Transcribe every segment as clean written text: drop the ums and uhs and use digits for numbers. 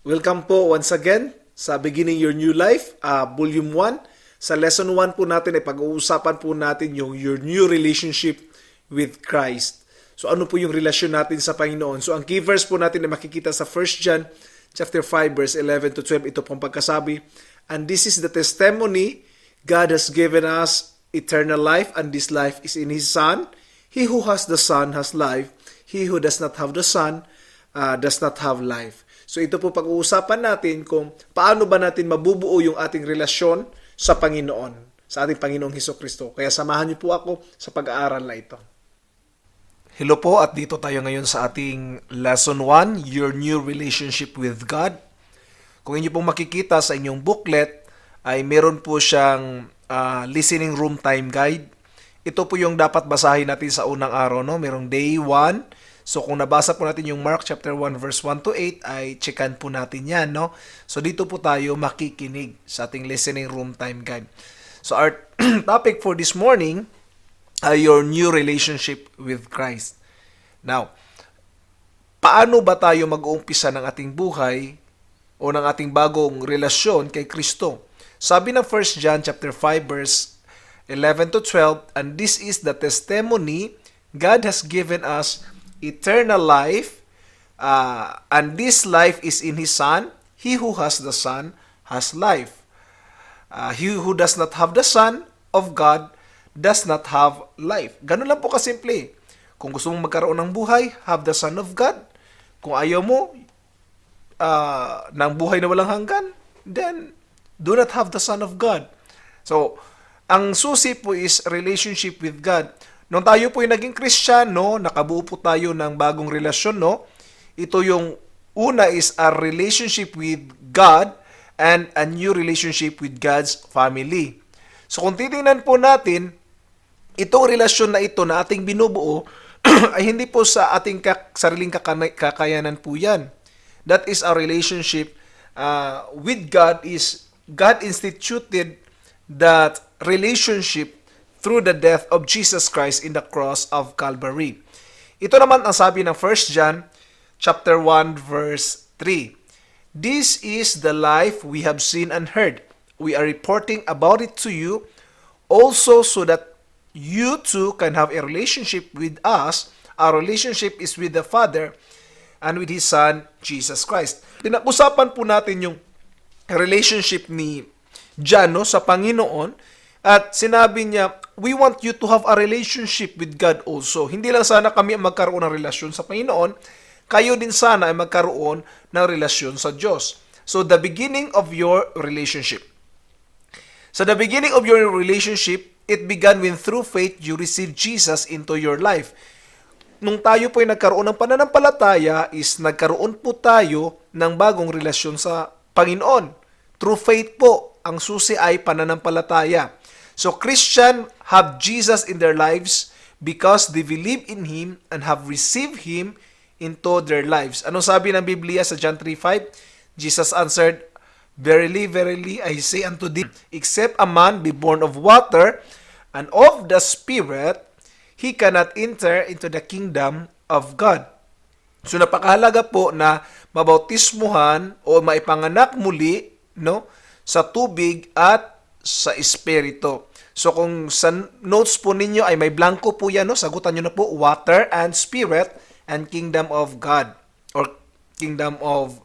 Welcome po once again sa Beginning Your New Life, Volume 1. Sa Lesson 1 po natin ay pag-uusapan po natin yung your new relationship with Christ. So ano po yung relasyon natin sa Panginoon? So ang key verse po natin ay makikita sa 1 John chapter 5 verse 11 to 12. Ito pong pagkasabi, "And this is the testimony God has given us eternal life, and this life is in His Son. He who has the Son has life. He who does not have the Son does not have life." So ito po pag-uusapan natin kung paano ba natin mabubuo yung ating relasyon sa Panginoon, sa ating Panginoong Hesukristo. Kaya samahan niyo po ako sa pag-aaral na ito. Hello po, at dito tayo ngayon sa ating Lesson 1, Your New Relationship with God. Kung inyo pong makikita sa inyong booklet, ay meron po siyang listening room time guide. Ito po yung dapat basahin natin sa unang araw, no? Merong day 1. So kung nabasa po natin yung Mark chapter 1 verse 1 to 8, ay checkan po natin yan, no? So dito po tayo makikinig sa ating listening room time guide. So our topic for this morning ay your new relationship with Christ. Now, paano ba tayo mag-uumpisa ng ating buhay o ng ating bagong relasyon kay Kristo? Sabi ng 1 John chapter 5 verse 11 to 12, "And this is the testimony God has given us eternal life, and this life is in His Son. He who has the Son has life. He who does not have the Son of God does not have life." Ganun lang po kasimple. Kung gusto mong magkaroon ng buhay, have the Son of God. Kung ayaw mo ng buhay na walang hanggan, then do not have the Son of God. So, ang susi po is relationship with God. Nung tayo po yung naging Kristiyano, nakabuo po tayo ng bagong relasyon, no? Ito yung una is a relationship with God and a new relationship with God's family. So kung titingnan po natin, itong relasyon na ito na ating binubuo ay hindi po sa ating sariling kakayanan po yan. That is our relationship with God. Is God instituted that relationship through the death of Jesus Christ in the cross of Calvary. Ito naman ang sabi ng 1 John chapter 1 verse 3. "This is the life we have seen and heard. We are reporting about it to you also so that you too can have a relationship with us. Our relationship is with the Father and with His Son, Jesus Christ." Pinag-usapan po natin yung relationship ni John, no, sa Panginoon. At sinabi niya, we want you to have a relationship with God also. Hindi lang sana kami ang magkaroon ng relasyon sa Panginoon, kayo din sana ay magkaroon ng relasyon sa Diyos. So the beginning of your relationship. So the beginning of your relationship, it began when through faith you received Jesus into your life. Nung tayo po ay nagkaroon ng pananampalataya, is nagkaroon po tayo ng bagong relasyon sa Panginoon. Through faith po, ang susi ay pananampalataya. So Christian have Jesus in their lives because they believe in Him and have received Him into their lives. Anong sabi ng Biblia sa John 3:5? Jesus answered, "Verily, verily, I say unto thee, except a man be born of water and of the Spirit, he cannot enter into the kingdom of God." So napakahalaga po na mabautismuhan o maipanganak muli, no, sa tubig at sa Espiritu. So kung sa notes po ninyo ay may blanco po yan, no? Sagutan nyo na po, water and spirit and kingdom of God or kingdom of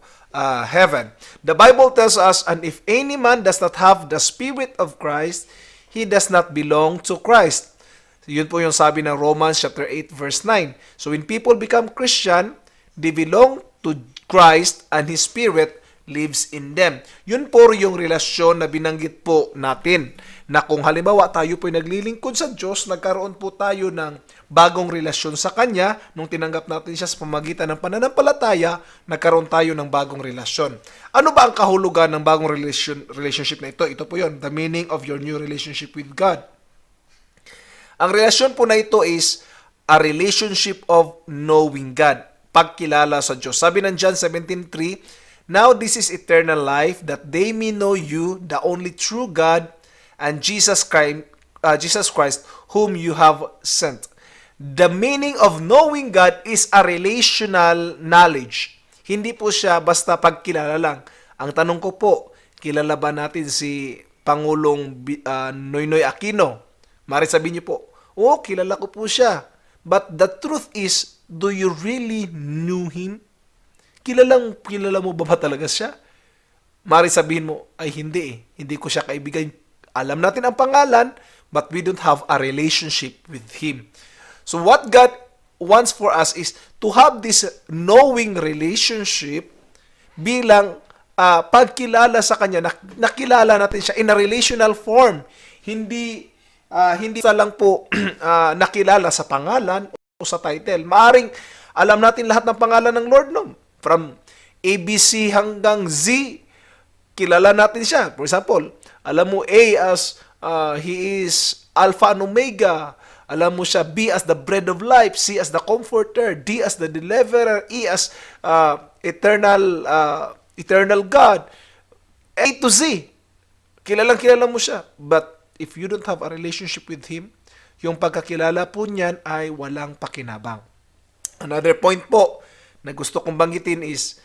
heaven. The Bible tells us, "And if any man does not have the Spirit of Christ, he does not belong to Christ." So, yun po yung sabi ng Romans chapter 8 verse 9. So when people become Christian, they belong to Christ and His Spirit lives in them. Yun po yung relasyon na binanggit po natin. Na kung halimbawa tayo po'y naglilingkod sa Diyos, nagkaroon po tayo ng bagong relasyon sa Kanya, nung tinanggap natin siya sa pamagitan ng pananampalataya, nagkaroon tayo ng bagong relasyon. Ano ba ang kahulugan ng bagong relationship na ito? Ito po yun, the meaning of your new relationship with God. Ang relasyon po na ito is a relationship of knowing God, pagkilala sa Diyos. Sabi ng John 17:3, "Now this is eternal life, that they may know you, the only true God, and Jesus Christ, whom you have sent." The meaning of knowing God is a relational knowledge. Hindi po siya basta pagkilala lang. Ang tanong ko po, kilala ba natin si Pangulong Noynoy Aquino? Mari sabihin niyo po, oh, kilala ko po siya. But the truth is, do you really knew him? Kilala mo ba talaga siya? Mari sabihin mo, ay hindi eh. Hindi ko siya kaibigan. Alam natin ang pangalan, but we don't have a relationship with him. So what God wants for us is to have this knowing relationship bilang pagkilala sa Kanya, nakilala natin siya in a relational form. Hindi sa lang po nakilala sa pangalan o sa title. Maaring alam natin lahat ng pangalan ng Lord, no? From ABC hanggang Z, kilala natin siya. For example, alam mo A as He is Alpha and Omega. Alam mo siya B as the bread of life, C as the comforter, D as the deliverer, E as eternal God. A to Z. Kilala mo siya. But if you don't have a relationship with Him, yung pagkakilala po niyan ay walang pakinabang. Another point po na gusto kong banggitin is,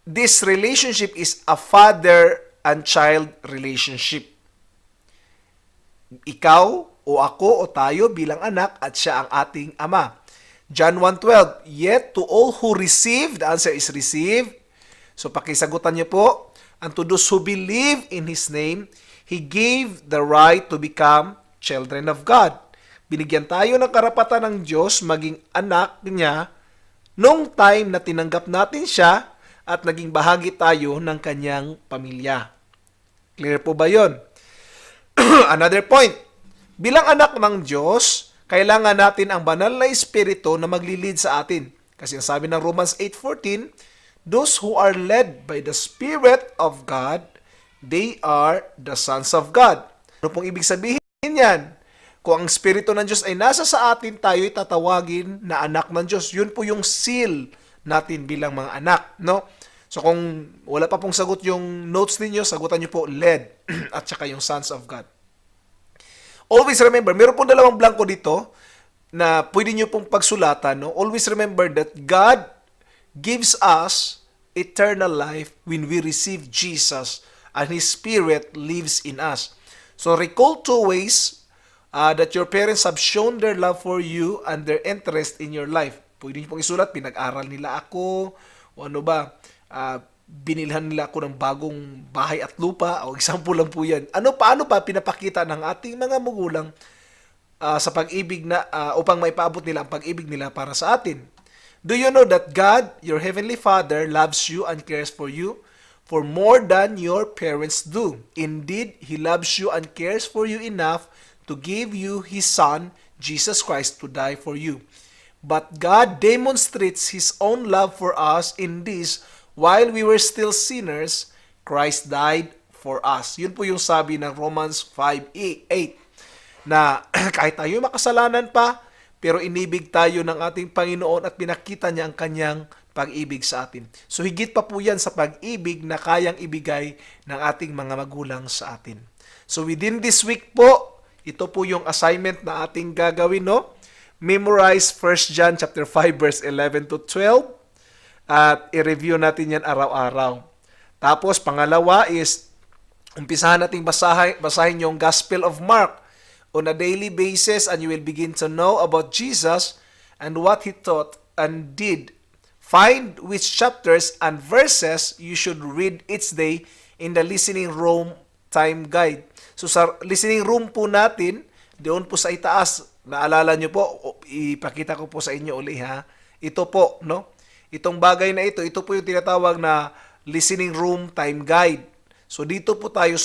this relationship is a father and child relationship. Ikaw o ako o tayo bilang anak at siya ang ating ama. John 1:12, yet to all who receive, the answer is receive. So pakisagutan niyo po, and to those who believe in His name, He gave the right to become children of God. Binigyan tayo ng karapatan ng Diyos maging anak niya nung time na tinanggap natin siya at naging bahagi tayo ng kanyang pamilya. Clear po ba yon? Another point, bilang anak ng Diyos, kailangan natin ang banal na Espiritu na maglilid sa atin. Kasi ang sabi ng Romans 8:14, those who are led by the Spirit of God, they are the sons of God. Ano pong ibig sabihin yan? Kung ang Espiritu ng Diyos ay nasa sa atin, tayo'y tatawagin na anak ng Diyos. Yun po yung seal natin bilang mga anak, no? So kung wala pa pong sagot yung notes ninyo, sagutan nyo po led at saka yung sons of God. Always remember, meron pong dalawang blanco dito na pwede nyo pong pagsulatan, no? Always remember that God gives us eternal life when we receive Jesus and His Spirit lives in us. So recall two ways that your parents have shown their love for you and their interest in your life. Pwede nyo pong isulat, pinag-aral nila ako, o ano ba, binilhan nila ako ng bagong bahay at lupa, o example lang po yan. Paano pa pinapakita ng ating mga magulang sa pag-ibig na, upang maipaabot nila ang pag-ibig nila para sa atin. Do you know that God, your Heavenly Father, loves you and cares for you for more than your parents do? Indeed, He loves you and cares for you enough to give you His Son, Jesus Christ, to die for you. But God demonstrates His own love for us in this, while we were still sinners, Christ died for us. Yun po yung sabi ng Romans 5:8, na kahit tayo makasalanan pa, pero inibig tayo ng ating Panginoon at pinakita niya ang kanyang pag-ibig sa atin. So higit pa po yan sa pag-ibig na kayang ibigay ng ating mga magulang sa atin. So within this week po, ito po yung assignment na ating gagawin, no? Memorize 1 John chapter 5 verse 11 to 12 at i-review natin yan araw-araw. Tapos pangalawa is umpisahan nating basahin yung Gospel of Mark on a daily basis, and you will begin to know about Jesus and what He taught and did. Find which chapters and verses you should read each day in the listening room time guide. So sa listening room po natin, doon po sa itaas, naalala nyo po, ipakita ko po sa inyo uli ha. Ito po, no? Itong bagay na ito po yung tinatawag na listening room time guide. So dito po tayo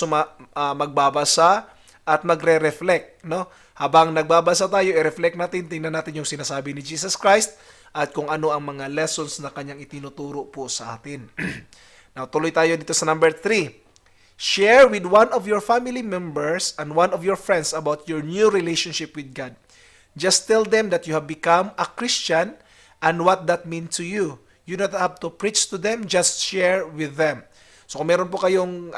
magbabasa at magre-reflect, no? Habang nagbabasa tayo, i-reflect natin, tingnan natin yung sinasabi ni Jesus Christ at kung ano ang mga lessons na kanyang itinuturo po sa atin. Now, tuloy tayo dito sa number 3. Share with one of your family members and one of your friends about your new relationship with God. Just tell them that you have become a Christian and what that means to you. You don't have to preach to them, just share with them. So kung meron po kayong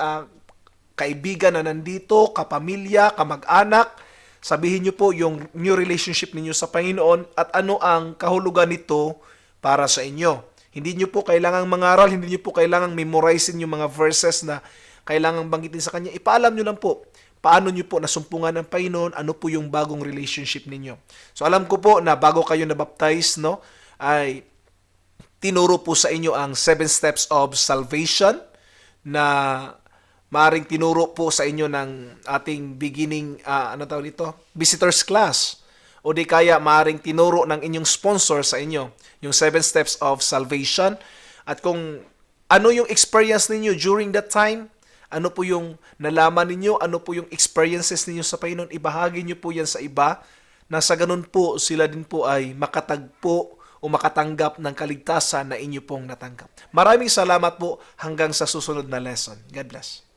kaibigan na nandito, kapamilya, kamag-anak, sabihin niyo po yung new relationship ninyo sa Panginoon at ano ang kahulugan nito para sa inyo. Hindi nyo po kailangang mangaral, hindi nyo po kailangang memorizein yung mga verses na kailangang banggitin sa Kanya. Ipaalam nyo lang po paano nyo po nasumpungan ng Panginoon, ano po yung bagong relationship ninyo. So alam ko po na bago kayo nabaptize, no, ay tinuro po sa inyo ang 7 steps of salvation na maaring tinuro po sa inyo ng ating beginning, visitors class. O di kaya maaring tinuro ng inyong sponsor sa inyo, yung 7 steps of salvation. At kung ano yung experience ninyo during that time, ano po yung nalaman ninyo, ano po yung experiences ninyo sa Panginoon, ibahagi nyo po yan sa iba, na sa ganun po sila din po ay makatagpo o makatanggap ng kaligtasan na inyo pong natanggap. Maraming salamat po hanggang sa susunod na lesson. God bless.